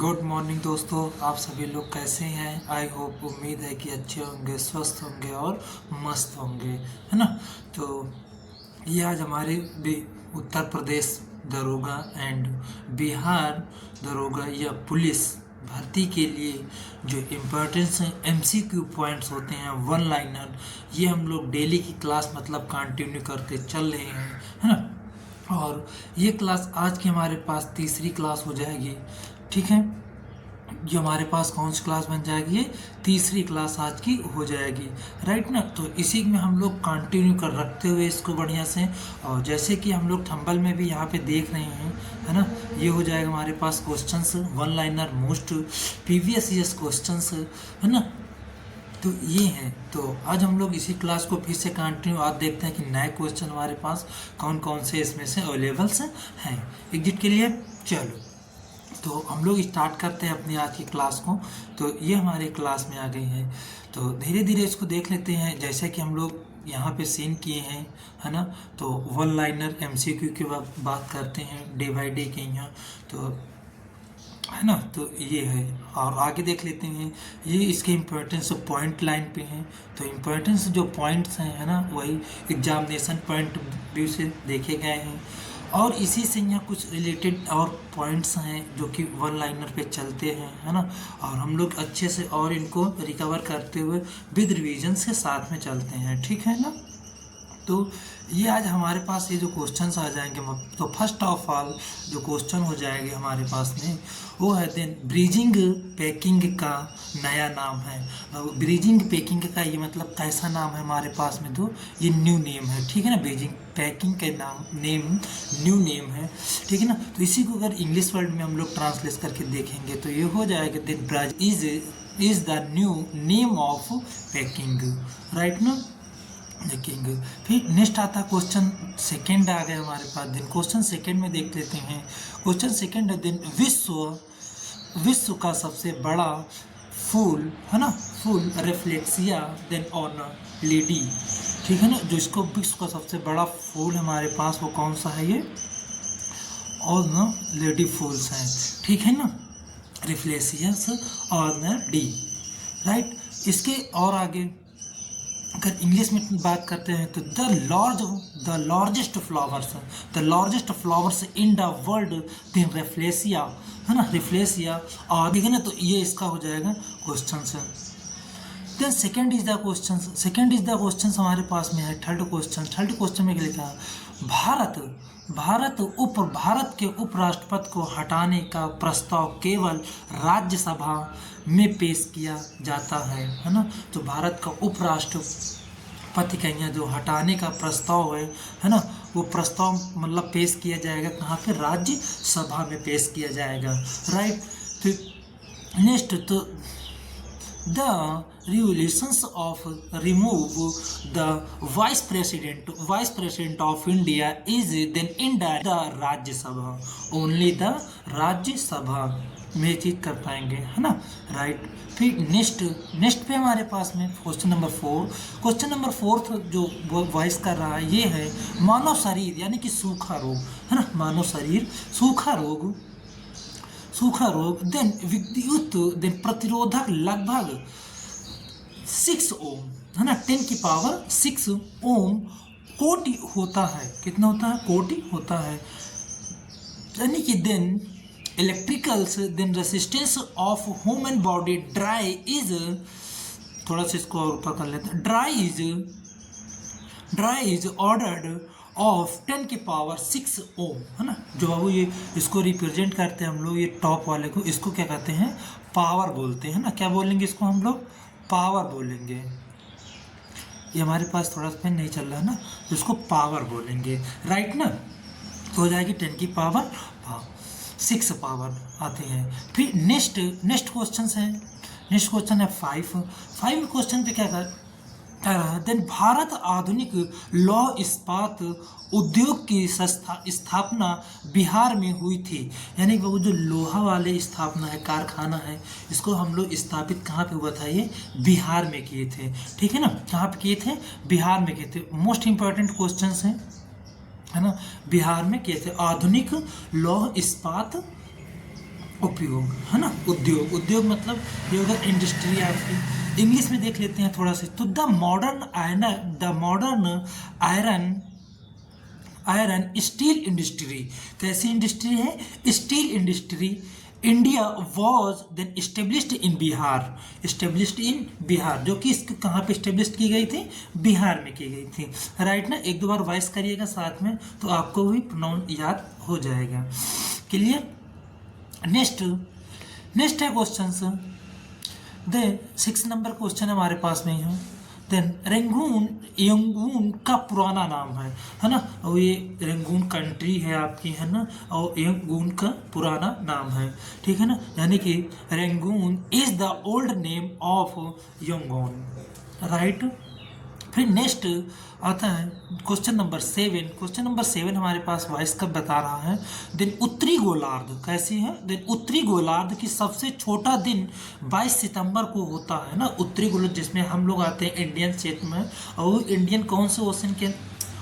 Good morning दोस्तों, आप सभी लोग कैसे हैं। आई होप, उम्मीद है कि अच्छे होंगे, स्वस्थ होंगे और मस्त होंगे, है ना। तो ये आज हमारे उत्तर प्रदेश दरोगा एंड बिहार दरोगा या पुलिस भर्ती के लिए जो इम्पोर्टेंस MCQ पॉइंट्स होते हैं, वन लाइनर, ये हम लोग डेली की क्लास मतलब कंटिन्यू करते चल रहे हैं, है ना। और ये क्लास आज की हमारे पास तीसरी क्लास हो जाएगी, ठीक है। जो हमारे पास कौन सी क्लास बन जाएगी, ये तीसरी क्लास आज की हो जाएगी, राइट ना। तो इसी में हम लोग कंटिन्यू कर रखते हुए इसको बढ़िया से, और जैसे कि हम लोग थंबल में भी यहाँ पे देख रहे हैं, है ना। ये हो जाएगा हमारे पास questions, one liner most previous years questions, है ना। तो ये है। तो आज हम लोग इसी क्लास को फिर से कंटिन्यू आज देखते हैं कि नए क्वेश्चन हमारे पास कौन कौन से इसमें से अवेलेबल्स हैं एग्जिट के लिए। चलो, तो हम लोग स्टार्ट करते हैं अपनी आज की क्लास को। तो ये हमारे क्लास में आ गई है, तो धीरे धीरे इसको देख लेते हैं। जैसे कि हम लोग यहाँ पे सीन किए हैं, है ना। तो वन लाइनर MCQ की बात करते हैं डे बाई डे के यहाँ, तो है ना। तो ये है, और आगे देख लेते हैं। ये इसके इम्पोर्टेंस पॉइंट लाइन पे हैं। तो इम्पोर्टेंस जो पॉइंट्स हैं, है ना, वही एग्जामिनेशन पॉइंट व्यू से देखे गए हैं, और इसी से यहाँ कुछ रिलेटेड और पॉइंट्स हैं जो कि वन लाइनर पे चलते हैं, है ना। और हम लोग अच्छे से और इनको रिकवर करते हुए विद रिविजन के साथ में चलते हैं, ठीक है ना। तो ये आज हमारे पास ये जो क्वेश्चंस आ जाएंगे, तो फर्स्ट ऑफ ऑल जो क्वेश्चन हो जाएंगे हमारे पास में, वो है देन ब्रीजिंग पैकिंग का नया नाम है। ब्रीजिंग पैकिंग का ये मतलब कैसा नाम है हमारे पास में, तो ये न्यू नेम है, ठीक है ना। ब्रीजिंग पैकिंग के नेम न्यू नेम है, ठीक है ना। तो इसी को अगर इंग्लिश वर्ड में हम लोग ट्रांसलेट करके देखेंगे तो ये हो जाएगा then brass is the new name of packing, right ना। देखेंगे फिर नेक्स्ट आता है क्वेश्चन सेकंड आ गया हमारे पास। दिन क्वेश्चन सेकंड में देख लेते हैं। क्वेश्चन सेकंड है दिन विश्व का सबसे बड़ा फूल, है ना, फूल रेफ्लेक्सिया देन ऑन लेडी, ठीक है ना। जो इसको विश्व का सबसे बड़ा फूल हमारे पास वो कौन सा है, ये ऑन लेडी फूल्स हैं, ठीक है ना। रिफ्लेक्सियस ऑन डी, राइट। इसके और आगे अगर इंग्लिश में बात करते हैं तो the largest flowers in the world दिन रेफ्लेसिया, है ना, रिफ्लेसिया। और देखिए ना, तो ये इसका हो जाएगा क्वेश्चन से। Then second is the question हमारे पास में है थर्ड क्वेश्चन में लिखा है भारत के उपराष्ट्रपति को हटाने का प्रस्ताव केवल राज्यसभा में पेश किया जाता है ना। तो भारत का उपराष्ट्रपति का यहाँ जो हटाने का प्रस्ताव है ना, वो प्रस्ताव मतलब पेश किया जाएगा कहाँ पे, राज्यसभा में पेश किया जाएगा, राइट। तो नेक्स्ट, तो the regulations of remove the vice president of India is then indirect the राज्य सभा, only the राज्य सभा में चीज कर पाएंगे, है ना, राइट। फिर नेक्स्ट पे हमारे पास में क्वेश्चन नंबर 4 जो वॉइस कर रहा है, ये है मानव शरीर यानी कि सूखा रोग, है ना। मानव शरीर सूखा रोग देन विद्युत देन प्रतिरोधक लगभग 6 ओम, है ना, 10 की पावर 6 ओम कोटि होता है। कितना होता है, कोटि होता है, यानी कि then electricals then resistance of human body dry is, थोड़ा सा इसको और ऊपर कर लेते हैं, ड्राई इज ऑर्डर्ड ऑफ 10 की पावर 6 ओम, है ना। जो अब ये इसको रिप्रेजेंट करते हैं हम लोग, ये टॉप वाले को, इसको क्या कहते हैं, पावर बोलते हैं ना। क्या बोलेंगे इसको हम लोग, पावर बोलेंगे। ये हमारे पास थोड़ा सा पेन नहीं चल रहा है ना, तो इसको पावर बोलेंगे, राइट ना। तो हो जाएगी 10 की पावर 6 पावर आते हैं। फिर नेक्स्ट क्वेश्चन है 5 क्वेश्चन पे क्या कर देन भारत आधुनिक लौह इस्पात उद्योग की स्थापना बिहार में हुई थी, यानी कि वो जो लोहा वाले स्थापना है, कारखाना है, इसको हम लोग स्थापित कहाँ पे हुआ था, ये बिहार में किए थे, ठीक है ना। कहाँ पे किए थे, बिहार में किए थे। मोस्ट इम्पोर्टेंट क्वेश्चंस हैं, है ना। बिहार में किए थे आधुनिक लौह इस्पात उपयोग, है ना। उद्योग, उद्योग मतलब ये होगा इंडस्ट्री आपकी। इंग्लिश में देख लेते हैं थोड़ा सा। तो the modern iron steel industry, कैसी इंडस्ट्री है? Steel industry India was then established in Bihar, जो कि इसको कहाँ पे इस्टेब्लिश की गई थी? बिहार में की गई थी, राइट ना। एक दो बार वॉइस करिएगा साथ में तो आपको भी प्रोनाउन याद हो जाएगा। क्लियर? नेक्स्ट है क्वेश्चन। देन 6 नंबर क्वेश्चन हमारे पास में है। देन यंगून का पुराना नाम है ना। और ये रंगून कंट्री है आपकी, है ना, और यंगून का पुराना नाम है, ठीक है ना। यानी कि Rangoon is the old name of Yangon, right. फिर नेक्स्ट आता है क्वेश्चन नंबर 7। क्वेश्चन नंबर 7 हमारे पास वॉइस कब बता रहा है? दिन उत्तरी गोलार्ध कैसी है? दिन उत्तरी गोलार्ध की सबसे छोटा दिन 22 सितंबर को होता है ना। उत्तरी गोलार्ध जिसमें हम लोग आते हैं इंडियन क्षेत्र में, और इंडियन कौन से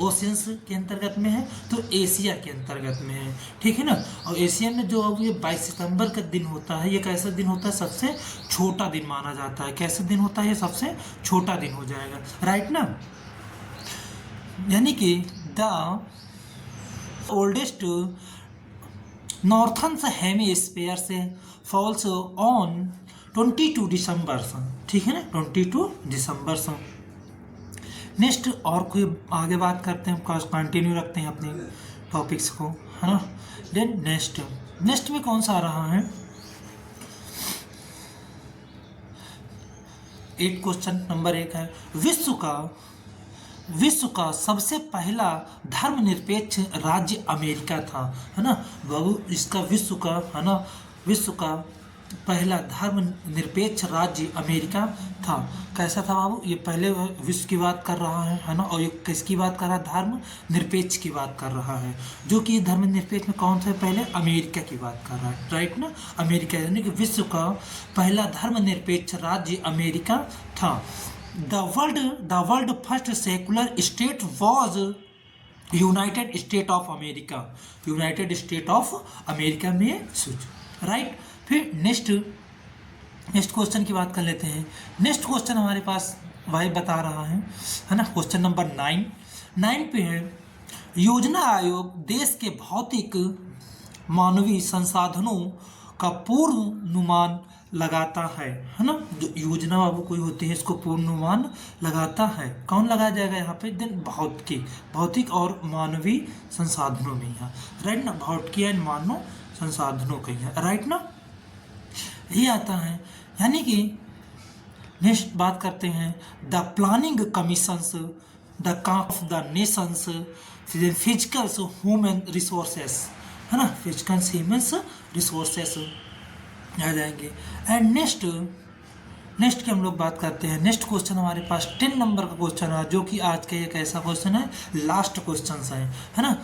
ओशियंस के अंतर्गत में है? तो एशिया के अंतर्गत में है, ठीक है ना। और एशिया में जो अब ये 22 सितंबर का दिन होता है, ये कैसा दिन होता है? सबसे छोटा दिन माना जाता है। कैसे दिन होता है? ये सबसे छोटा दिन हो जाएगा, राइट ना। यानी कि द ओल्डेस्ट नॉर्थन हेमिस्फीयर से फॉल्स ऑन 22 दिसंबर, ठीक है ना, 22 दिसंबर से। नेक्स्ट और कोई आगे बात करते हैं, कंटिन्यू रखते हैं अपने टॉपिक्स को, है ना। देन नेक्स्ट में कौन सा आ रहा है? 8 क्वेश्चन नंबर 1 है, विश्व का सबसे पहला धर्मनिरपेक्ष राज्य अमेरिका था, है ना बाबू। इसका विश्व का पहला धर्मनिरपेक्ष राज्य अमेरिका था। कैसा था बाबू? ये पहले विश्व की बात कर रहा है ना। और ये किसकी बात कर रहा है? धर्मनिरपेक्ष की बात कर रहा है। जो कि धर्मनिरपेक्ष में कौन सा? पहले अमेरिका की बात कर रहा है, राइट ना। अमेरिका यानी कि विश्व का पहला धर्मनिरपेक्ष राज्य अमेरिका था। The world first secular state was United state of America. United state of America में राइट। फिर नेक्स्ट क्वेश्चन की बात कर लेते हैं। नेक्स्ट क्वेश्चन हमारे पास वही बता रहा है ना। क्वेश्चन नंबर 9 पे है, योजना आयोग देश के भौतिक मानवीय संसाधनों का पूर्वानुमान लगाता है ना। जो योजना बाबू कोई होती है इसको पूर्वानुमान लगाता है। कौन लगाया जाएगा यहाँ पे? दिन भौतिक और मानवीय संसाधनों में, यहाँ राइट ना। भौतिक एंड मानव संसाधनों का ही है, राइट ना। ये आता है। यानी कि नेक्स्ट बात करते हैं, the planning commissions the of the Nations physical human resources, है ना। फिजिकल ह्यूमन रिसोर्सेस आ जाएंगे। एंड नेक्स्ट की हम लोग बात करते हैं। नेक्स्ट क्वेश्चन हमारे पास 10 नंबर का क्वेश्चन है, जो कि आज का एक ऐसा क्वेश्चन है, लास्ट क्वेश्चन है ना।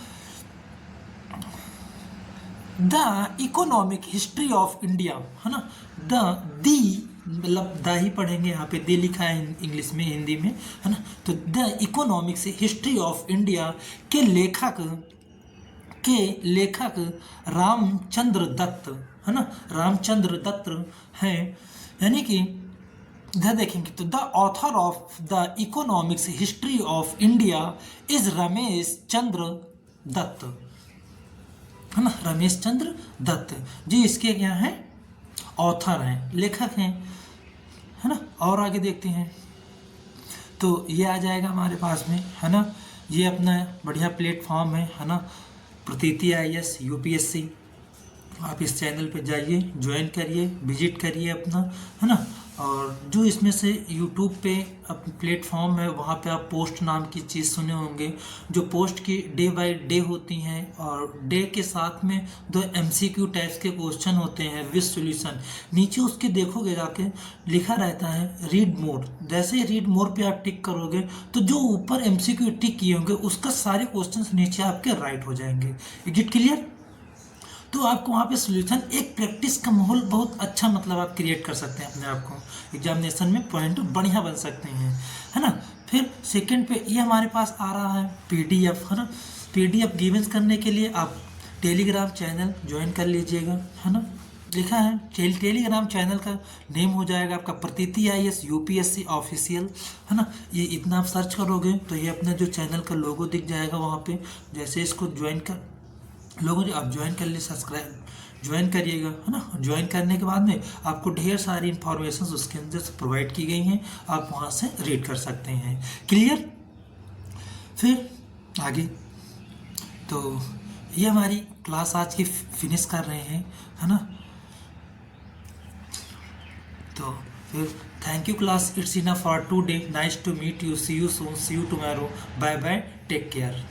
The economic history of India, है ना। मतलब द ही पढ़ेंगे, यहाँ पे दे लिखा है इंग्लिश में, हिंदी में, है ना। तो the economics history of India के लेखक रामचंद्र दत्त, है ना। रामचंद्र दत्त हैं। यानी कि इधर देखेंगे तो the author of the economics history of India is Ramesh Chandra Dutt, है ना। रमेश चंद्र दत्त जी इसके क्या हैं? ऑथर हैं, लेखक हैं, है ना। और आगे देखते हैं तो ये आ जाएगा हमारे पास में, है ना। ये अपना बढ़िया प्लेटफॉर्म है ना। प्रतीति IAS UPSC, आप इस चैनल पे जाइए, ज्वाइन करिए, विजिट करिए अपना, है ना। और जो इसमें से यूट्यूब पे प्लेटफॉर्म है, वहाँ पे आप पोस्ट नाम की चीज़ सुने होंगे, जो पोस्ट की डे बाय डे होती हैं, और डे के साथ में 2 MCQ टाइप्स के क्वेश्चन होते हैं विद सॉल्यूशन। नीचे उसके देखोगे जाके लिखा रहता है रीड मोर। जैसे ही रीड मोर पे आप टिक करोगे तो जो ऊपर MCQ टिक किए होंगे उसका सारे क्वेश्चन नीचे आपके राइट हो जाएंगे। Is it clear? तो आपको वहाँ पे सॉल्यूशन, एक प्रैक्टिस का माहौल बहुत अच्छा मतलब आप क्रिएट कर सकते हैं अपने आप को, एग्जामिनेशन में पॉइंट बढ़िया बन सकते हैं, है ना। फिर सेकंड पे ये हमारे पास आ रहा है PDF, है ना। PDF गिवंस करने के लिए आप टेलीग्राम चैनल ज्वाइन कर लीजिएगा, है ना। लिखा है टेलीग्राम चैनल का नेम हो जाएगा आपका प्रतीति IAS UPSC ऑफिशियल, है ना। ये इतना आप सर्च करोगे तो ये अपना जो चैनल का लोगो दिख जाएगा वहाँ पे। जैसे इसको ज्वाइन कर लोगों जो आप ज्वाइन कर लिए, सब्सक्राइब ज्वाइन करिएगा, है ना। ज्वाइन करने के बाद में आपको ढेर सारी इंफॉर्मेशन उसके अंदर से प्रोवाइड की गई हैं, आप वहाँ से रीड कर सकते हैं। क्लियर। फिर आगे तो ये हमारी क्लास आज की फिनिश कर रहे हैं, है ना। तो फिर thank you class, it's enough for today, nice to meet you, see you soon, see you tomorrow, bye bye, take care.